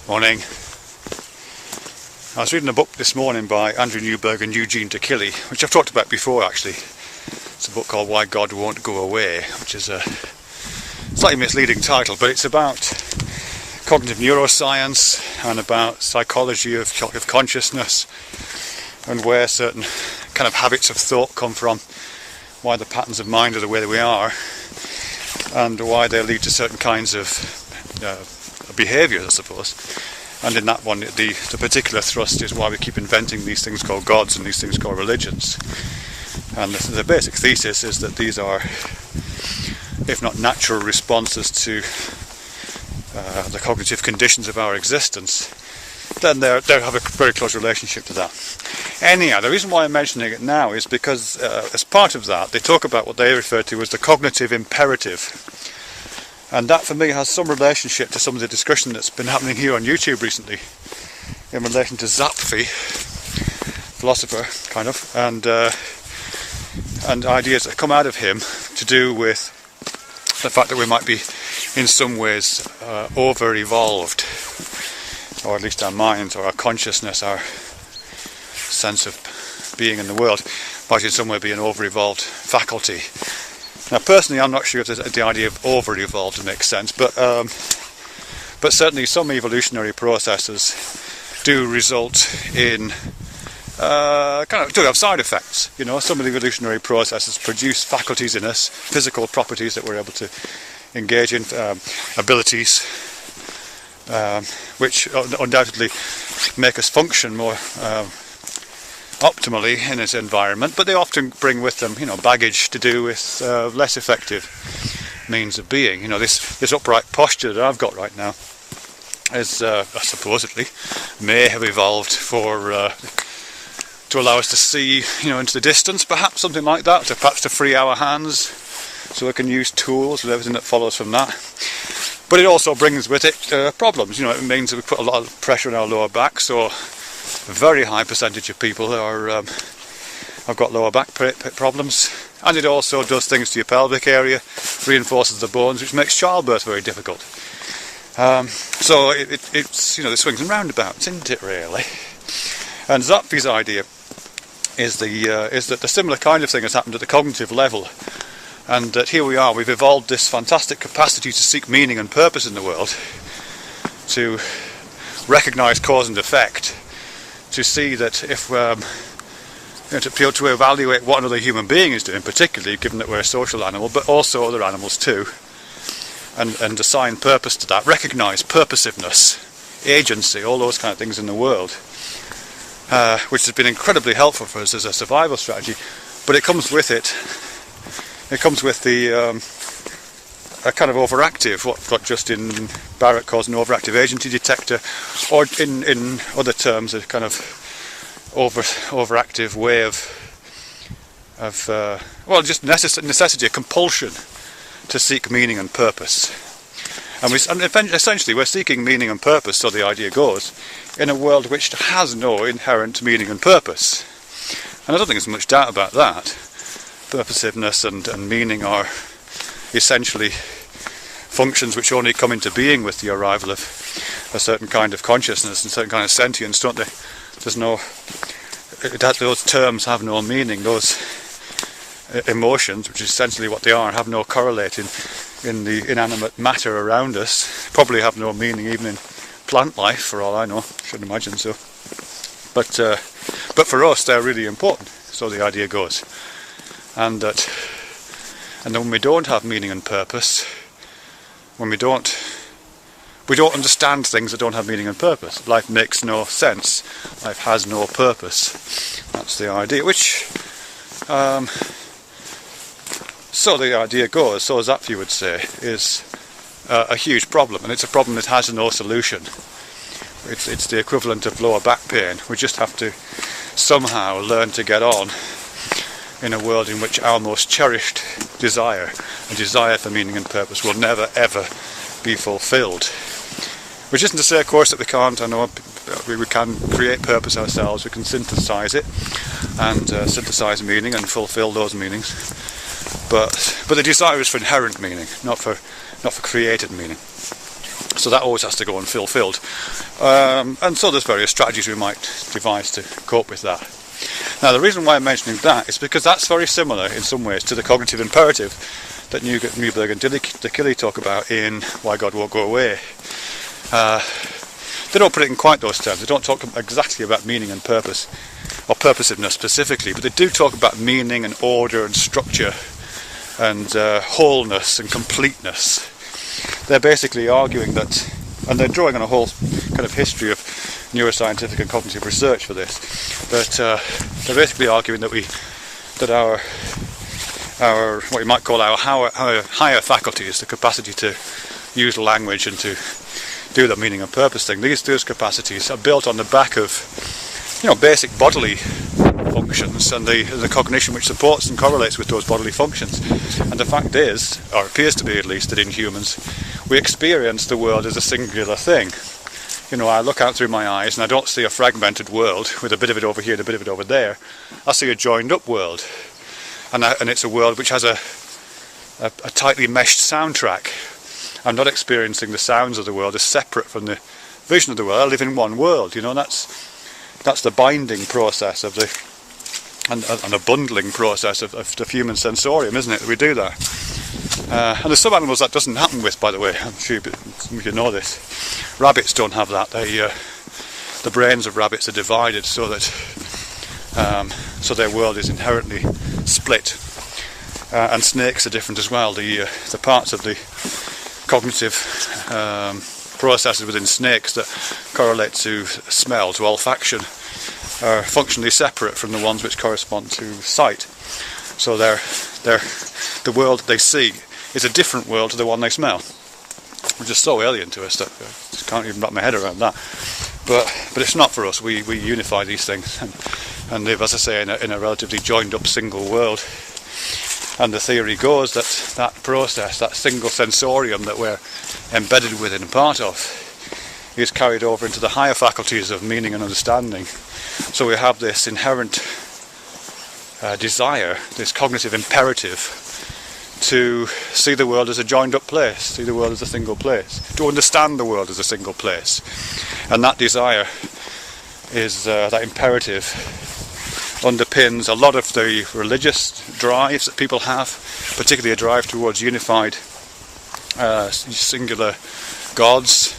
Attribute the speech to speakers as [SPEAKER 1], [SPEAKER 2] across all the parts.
[SPEAKER 1] Morning. I was reading a book this morning by Newberg and D'Aquili, which I've talked about before actually. It's a book called Why God Won't Go Away, which is a slightly misleading title, but it's about cognitive neuroscience and about psychology of consciousness and where certain kind of habits of thought come from, why the patterns of mind are the way they are, and why they lead to certain kinds of behaviours, I suppose. And in that one, the particular thrust is why we keep inventing these things called gods and these things called religions. And the basic thesis is that these are, if not natural responses to the cognitive conditions of our existence, then they have a very close relationship to that. Anyhow, the reason why I'm mentioning it now is because as part of that, they talk about what they refer to as the cognitive imperative. And that for me has some relationship to some of the discussion that's been happening here on YouTube recently in relation to Zappfe, philosopher kind of, and ideas that come out of him to do with the fact that we might be in some ways over-evolved, or at least our minds or our consciousness, our sense of being in the world might in some way be an over-evolved faculty. Now personally I'm not sure if the idea of over-evolved makes sense, but certainly some evolutionary processes do result in do have side effects. You know, some of the evolutionary processes produce faculties in us, physical properties that we're able to engage in, abilities which undoubtedly make us function more optimally in its environment, but they often bring with them, baggage to do with less effective means of being. This upright posture that I've got right now is supposedly may have evolved to allow us to see, into the distance, perhaps something like that, perhaps to free our hands, so we can use tools with everything that follows from that. But it also brings with it problems. It means that we put a lot of pressure on our lower back, so a very high percentage of people have got lower back problems, and it also does things to your pelvic area, reinforces the bones, which makes childbirth very difficult. So it's the swings and roundabouts, isn't it really? And Zappfe's idea is that the similar kind of thing has happened at the cognitive level, and that here we are, we've evolved this fantastic capacity to seek meaning and purpose in the world, to recognise cause and effect, to see that if to be able to evaluate what another human being is doing, particularly given that we're a social animal, but also other animals too, and assign purpose to that, recognise purposiveness, agency, all those kind of things in the world, which has been incredibly helpful for us as a survival strategy. But it comes with the a kind of overactive, what Justin Barrett calls an overactive agency detector, or in other terms a kind of overactive way of just necessity, a compulsion to seek meaning and purpose. And essentially we're seeking meaning and purpose, so the idea goes, in a world which has no inherent meaning and purpose. And I don't think there's much doubt about that. Purposiveness and meaning are essentially functions which only come into being with the arrival of a certain kind of consciousness and a certain kind of sentience, don't they? Those terms have no meaning. Those emotions, which is essentially what they are, have no correlate in the inanimate matter around us, probably have no meaning even in plant life, for all I know. Should imagine so. But for us they're really important, so the idea goes. And when we don't have meaning and purpose, when we don't understand things that don't have meaning and purpose, life makes no sense, life has no purpose. That's the idea, which so the idea goes, so Zappfe would say, is a huge problem, and it's a problem that has no solution. It's the equivalent of lower back pain. We just have to somehow learn to get on in a world in which our most cherished desire, a desire for meaning and purpose, will never ever be fulfilled. Which isn't to say, of course, that we can't. I know we can create purpose ourselves, we can synthesize it, and synthesize meaning and fulfill those meanings. But the desire is for inherent meaning, not for created meaning. So that always has to go unfulfilled. And so there's various strategies we might devise to cope with that. Now the reason why I'm mentioning that is because that's very similar in some ways to the cognitive imperative that Newberg and D'Aquili talk about in Why God Won't Go Away. They don't put it in quite those terms. They don't talk exactly about meaning and purpose, or purposiveness specifically, but they do talk about meaning and order and structure and wholeness and completeness. They're basically arguing that, and they're drawing on a whole kind of history of neuroscientific and cognitive research for this, but they're basically arguing that our what you might call our higher faculties, the capacity to use language and to do the meaning and purpose thing, those capacities are built on the back of basic bodily functions and the cognition which supports and correlates with those bodily functions. And the fact is, or appears to be at least, that in humans we experience the world as a singular thing. I look out through my eyes and I don't see a fragmented world with a bit of it over here and a bit of it over there. I see a joined up world, and it's a world which has a tightly meshed soundtrack. I'm not experiencing the sounds of the world as separate from the vision of the world. I live in one world. That's the binding process of and the bundling process of the human sensorium, isn't it? We do that. And there's some animals that doesn't happen with, by the way. I'm sure you know this. Rabbits don't have that. The brains of rabbits are divided so that so their world is inherently split. And snakes are different as well. The parts of the cognitive processes within snakes that correlate to smell, to olfaction, are functionally separate from the ones which correspond to sight. So the world they see is a different world to the one they smell, which is so alien to us that I just can't even wrap my head around that. But it's not for us. We unify these things and live, as I say, in a relatively joined up single world. And the theory goes that process, that single sensorium that we're embedded within and part of, is carried over into the higher faculties of meaning and understanding. So we have this inherent desire, this cognitive imperative, to see the world as a joined up place, see the world as a single place, to understand the world as a single place. And that desire is, that imperative underpins a lot of the religious drives that people have, particularly a drive towards unified singular gods,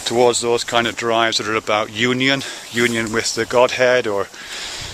[SPEAKER 1] towards those kind of drives that are about union with the Godhead, or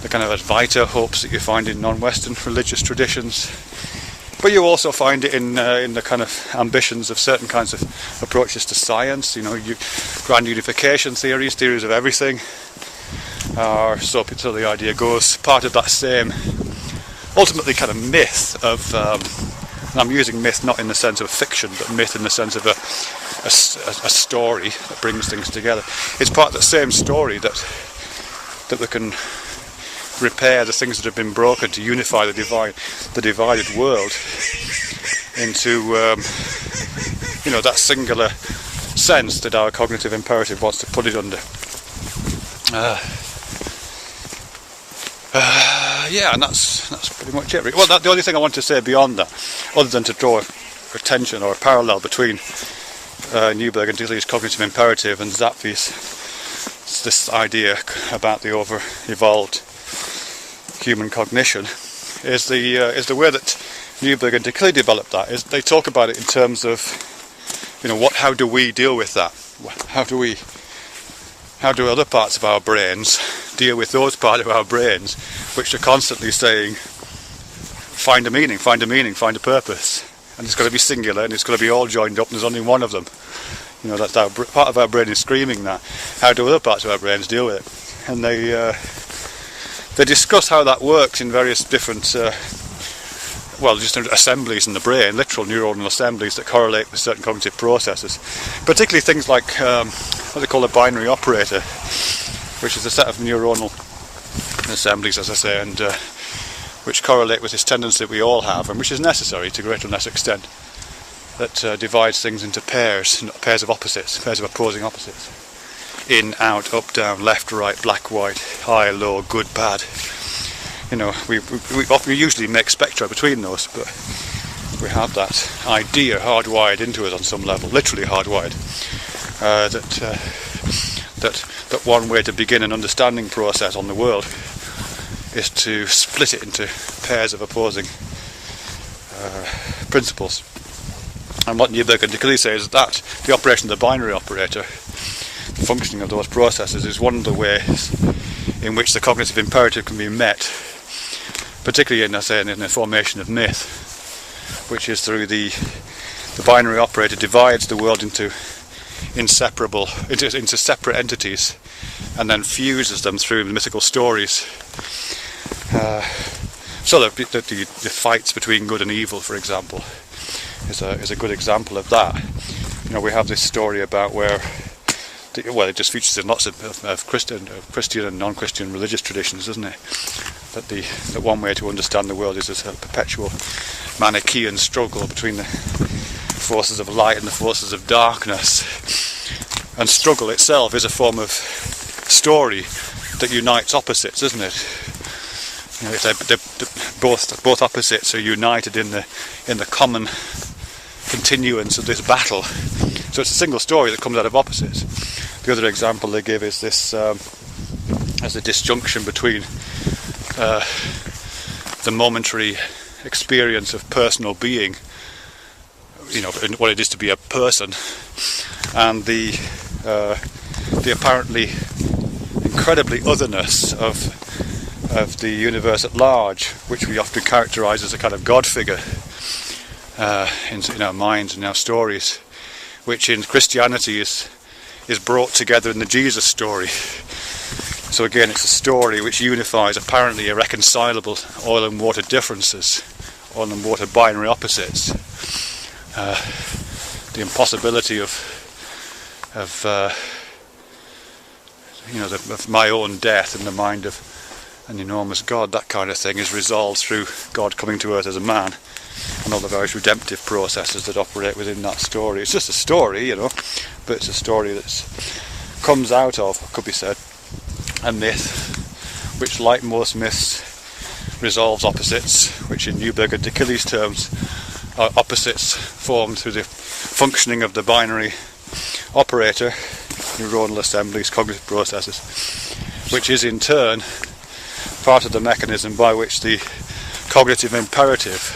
[SPEAKER 1] the kind of Advaita hopes that you find in non-Western religious traditions. But you also find it in the kind of ambitions of certain kinds of approaches to science, grand unification theories of everything. So the idea goes, part of that same ultimately kind of myth of, and I'm using myth not in the sense of fiction, but myth in the sense of a story that brings things together. It's part of the same story that we can repair the things that have been broken, to unify the divided world into that singular sense that our cognitive imperative wants to put it under. And that's pretty much it. Well, the only thing I want to say beyond that, other than to draw attention or a parallel between Newberg and D'Aquili's cognitive imperative and Zappfe's this idea about the over-evolved human cognition, is the way that Newberg and D'Aquili developed that. Is they talk about it in terms of, how do we deal with that? How do other parts of our brains deal with those parts of our brains which are constantly saying, find a meaning, find a purpose, and it's got to be singular and it's got to be all joined up and there's only one of them. That's part of our brain is screaming that. How do other parts of our brains deal with it? And they discuss how that works in various different just assemblies in the brain, literal neuronal assemblies that correlate with certain cognitive processes, particularly things like what they call a binary operator, which is a set of neuronal assemblies, as I say, and which correlate with this tendency that we all have, and which is necessary to a greater or less extent, that divides things into pairs of opposites, pairs of opposing opposites. In, out, up, down, left, right, black, white, high, low, good, bad. We usually make spectra between those, but we have that idea hardwired into us on some level, literally hardwired. that one way to begin an understanding process on the world is to split it into pairs of opposing principles. And what Newberg and D'Aquili say is that the operation of the binary operator, the functioning of those processes, is one of the ways in which the cognitive imperative can be met, particularly in the formation of myth, which is through the binary operator divides the world into separate entities and then fuses them through the mythical stories. So the fights between good and evil, for example, is a good example of that. You know, we have this story about where, it just features in lots of Christian and non-Christian religious traditions, doesn't it? That one way to understand the world is this perpetual Manichaean struggle between the forces of light and the forces of darkness. And struggle itself is a form of story that unites opposites, isn't it? You know, if both opposites are united in the common continuance of this battle. So it's a single story that comes out of opposites. The other example they give is this as a disjunction between the momentary experience of personal being, you know, what it is to be a person, and the apparently incredibly otherness of the universe at large, which we often characterise as a kind of God figure in our minds and our stories, which in Christianity is brought together in the Jesus story. So again, it's a story which unifies apparently irreconcilable oil and water differences, oil and water binary opposites. The impossibility of my own death in the mind of an enormous God, that kind of thing, is resolved through God coming to earth as a man, and all the various redemptive processes that operate within that story. It's just a story, you know, but it's a story that comes out of, could be said, a myth, which, like most myths, resolves opposites, which in Newberg and D'Aquili's terms are opposites formed through the functioning of the binary operator, neuronal assemblies, cognitive processes, which is in turn part of the mechanism by which the cognitive imperative,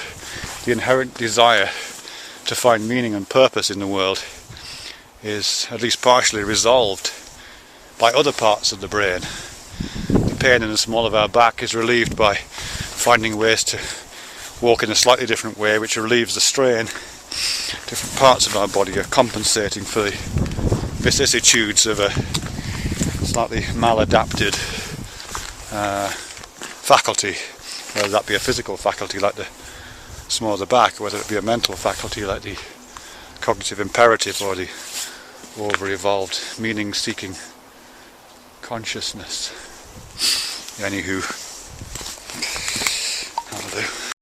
[SPEAKER 1] the inherent desire to find meaning and purpose in the world, is at least partially resolved by other parts of the brain. The pain in the small of our back is relieved by finding ways to walk in a slightly different way, which relieves the strain. Different parts of our body are compensating for the vicissitudes of a slightly maladapted faculty, whether that be a physical faculty like the small of the back, or whether it be a mental faculty like the cognitive imperative or the over-evolved meaning-seeking consciousness. Anywho.